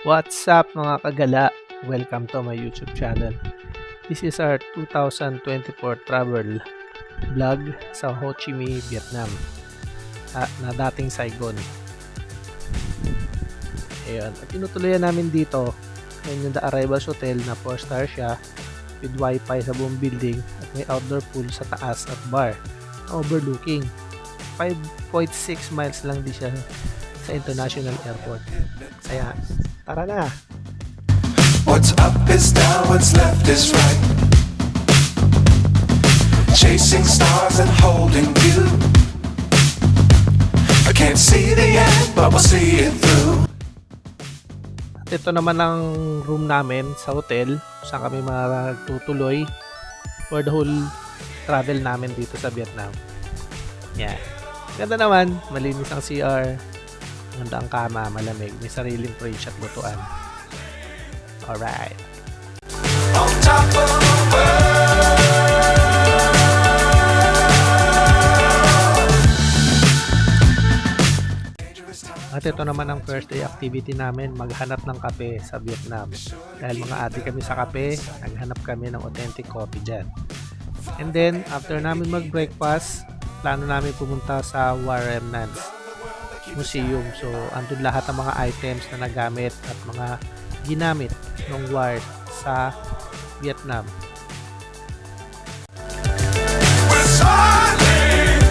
What's up mga kagala? Welcome to my YouTube channel. This is our 2024 travel vlog sa Ho Chi Minh, Vietnam na dating Saigon. Ayan. At tinutuloyan namin dito yung The Arrivals Hotel na 4-star siya with wifi sa buong building at may outdoor pool sa taas at bar overlooking. 5.6 miles lang di siya sa International Airport. Kaya tara na! What's up is down, what's left is right. Chasing stars and holding you. I can't see the end, but we'll see it through. At ito naman ang room namin sa hotel saan kami magtutuloy for the whole travel namin dito sa Vietnam. Yan. Ganda naman, malinis ang CR. Ganda ang kama, malamig, may sariling fridge at lutuan. Alright. On top of the world. At ito naman ang first day activity namin, maghanap ng kape sa Vietnam. Dahil mga ate kami sa kape, naghanap kami ng authentic coffee dyan. And then, after namin mag-breakfast, plano namin pumunta sa War Remnants Museum. So, andun lahat ng mga items na nagamit at mga ginamit ng war sa Vietnam. We're soaring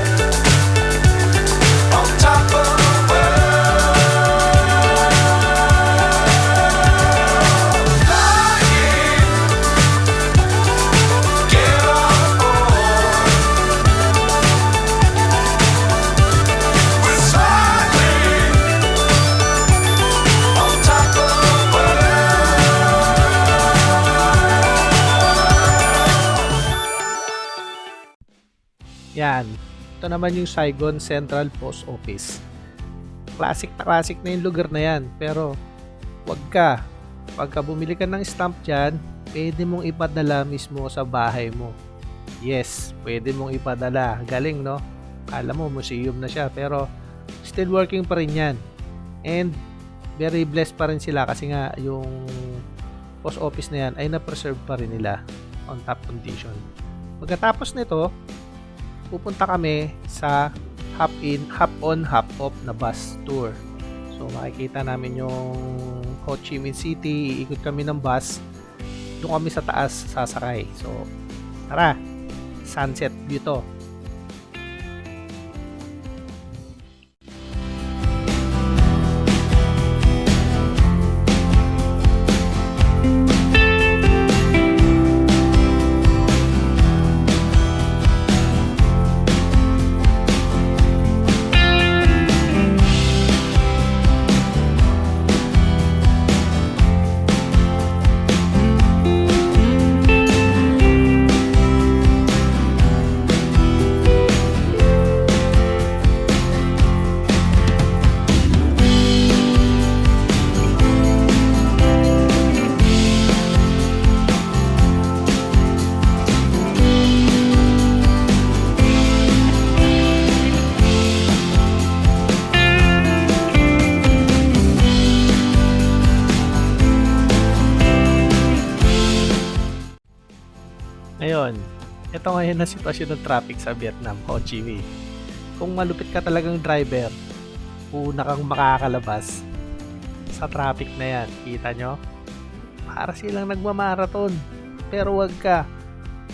on top of the world. Flying, get on board. We're soaring on top of the world. Yan. Ito naman yung Saigon Central Post Office. Classic na classic na yung lugar na yan. Pero, wag ka. Pagka bumili ka ng stamp dyan, pwede mong ipadala mismo sa bahay mo. Yes, pwede mong ipadala. Galing, no? Kala mo, museum na siya. Pero, still working pa rin yan. And, very blessed pa rin sila kasi nga yung post office na yan ay na-preserve pa rin nila on top condition. Pagkatapos nito, pupunta kami sa hop on, hop off na bus tour. So makikita namin yung Ho Chi Minh City, iikot kami ng bus, doon kami sa taas sasakay. So tara, sunset view to. Ngayon, ito ngayon na sitwasyon ng traffic sa Vietnam, Ho Chi Minh. Kung malupit ka talagang driver, una kang makakalabas sa traffic na yan. Kita nyo? Para silang nagmamarathon. Pero wag ka.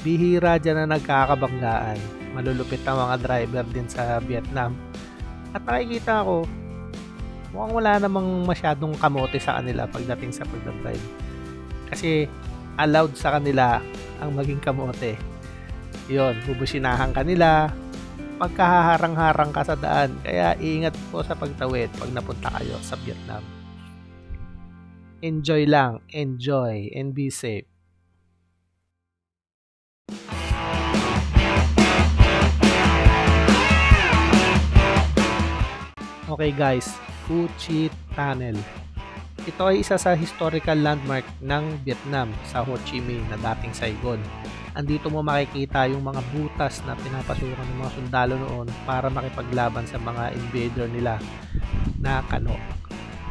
Bihira dyan na nagkakabanggaan. Malulupit ang mga driver din sa Vietnam. At nakikita ko, mukhang wala namang masyadong kamote sa kanila pagdating sa pagdadrive. Kasi allowed sa kanila ang maging kamote. Yun, bubusinahan ka nila pagkahaharang-harang ka sa daan. Kaya ingat po sa pagtawid pag napunta kayo sa Vietnam. Enjoy lang, enjoy and be safe. Okay guys, Cu Chi Tunnel. Ito ay isa sa historical landmark ng Vietnam sa Ho Chi Minh na dating Saigon. Andito mo makikita yung mga butas na pinapasukan ng mga sundalo noon para makipaglaban sa mga invader nila na Kano.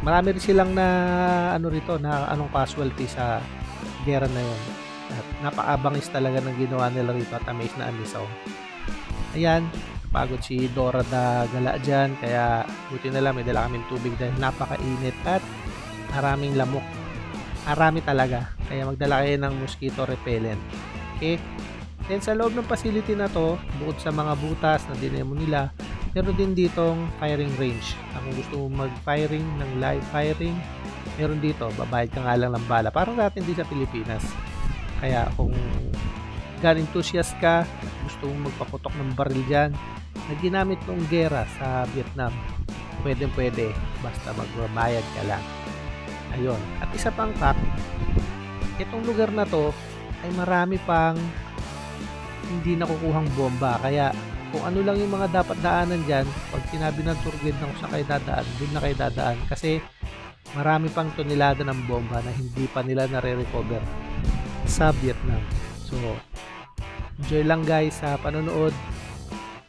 marami rin silang na ano rito na anong casualty sa gera na yon. At napakabangis talaga ng ginawa nila rito at amaze na amaze ako. Ayan, pagod si Dora na gala dyan, kaya buti na lang may dala kaming tubig dahil napakainit at maraming lamok. Marami talaga, kaya magdala kayo ng mosquito repellent. Okay? Then sa loob ng facility na to, bukod sa mga butas na dinemo nila, meron din ditong firing range. Kung gusto mo mag-firing ng live firing, meron dito, babayad ka nga lang ng bala. Parang natin din sa Pilipinas. Kaya kung gan enthusiast ka, gusto mong magpaputok ng baril dyan, na ginamit ng gera sa Vietnam, pwede, basta magbabayad ka lang. Ayun. At isa pang fact, itong lugar na to ay marami pang hindi nakukuhang bomba. Kaya kung ano lang yung mga dapat daanan dyan, pag sinabi ng tour guide na kung saan kayo dadaan, doon na kayo dadaan. Kasi marami pang tonelada ng bomba na hindi pa nila nare-recover sa Vietnam. So, enjoy lang guys sa panonood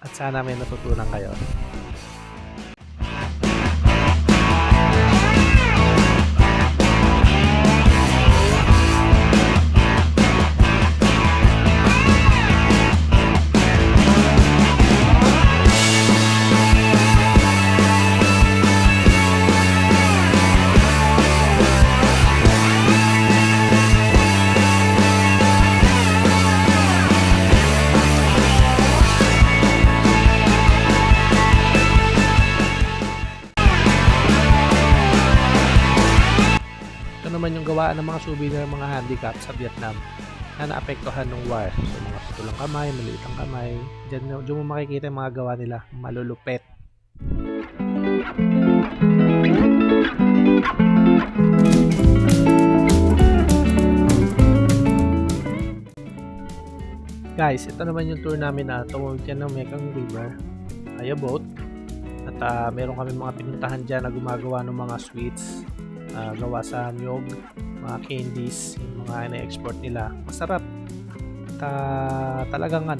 at sana may natutunan kayo. Ito naman yung gawaan ng mga souvenir ng mga handicap sa Vietnam na naapektuhan ng war. So mga putulang kamay, maliit ang kamay. Diyan mo makikita yung mga gawa nila. Malulupet. Guys, ito naman yung tour namin na tumawid yan ng Mekong River. Kaya boat. At meron kami mga pinuntahan dyan na gumagawa ng mga sweets. Gawa sa niyog, mga candies, yung mga na-export nila. Masarap. At talagang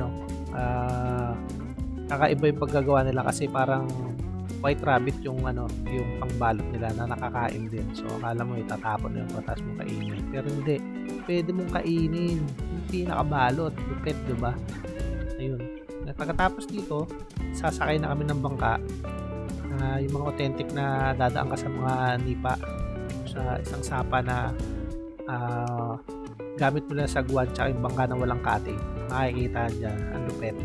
kakaiba yung paggagawa nila kasi parang white rabbit yung yung pangbalot nila na nakakain din. So akala mo itatapon na yung patas mong kainin. Pero hindi. Pwede mong kainin. Hindi nakabalot. Lupet, diba? Ayun. At pagkatapos dito, sasakay na kami ng bangka. Yung mga authentic na dadaan ka sa mga nipa sa isang sapa na gamit mo na sa guwan tsaka yung bangka na walang cutting. Makikita dyan. Ang lupet.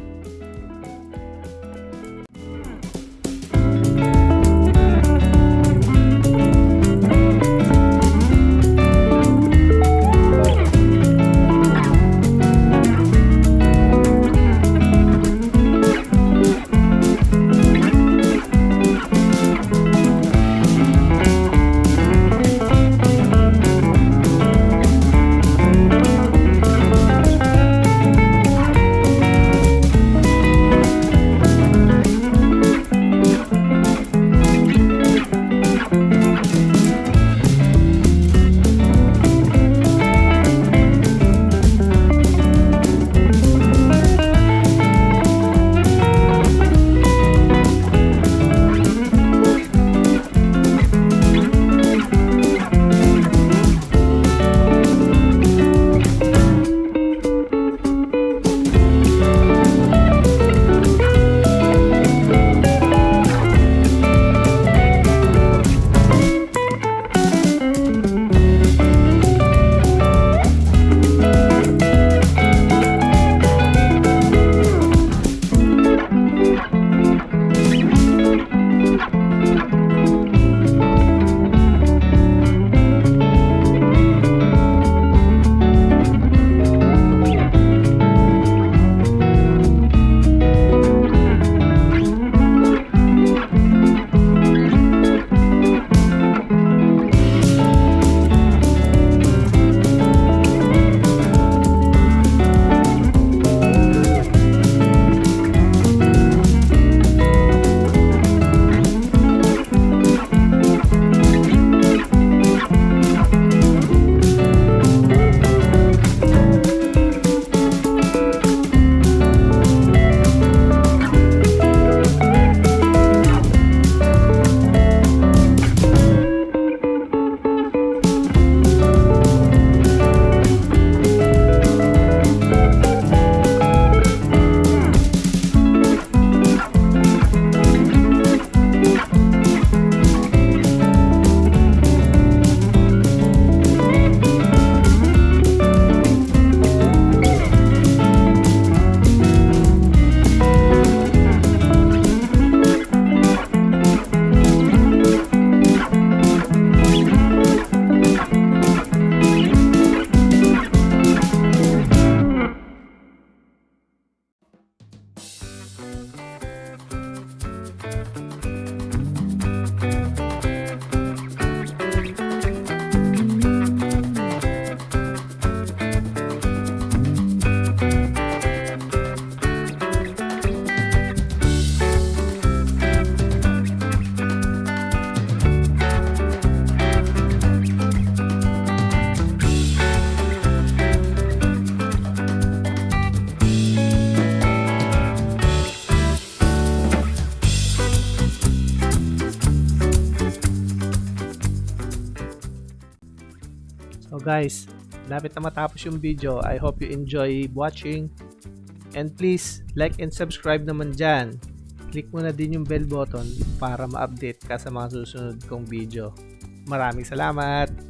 guys, lapit na matapos yung video. I hope you enjoy watching. And please, like and subscribe naman dyan. Click mo na din yung bell button para ma-update ka sa mga susunod kong video. Maraming salamat!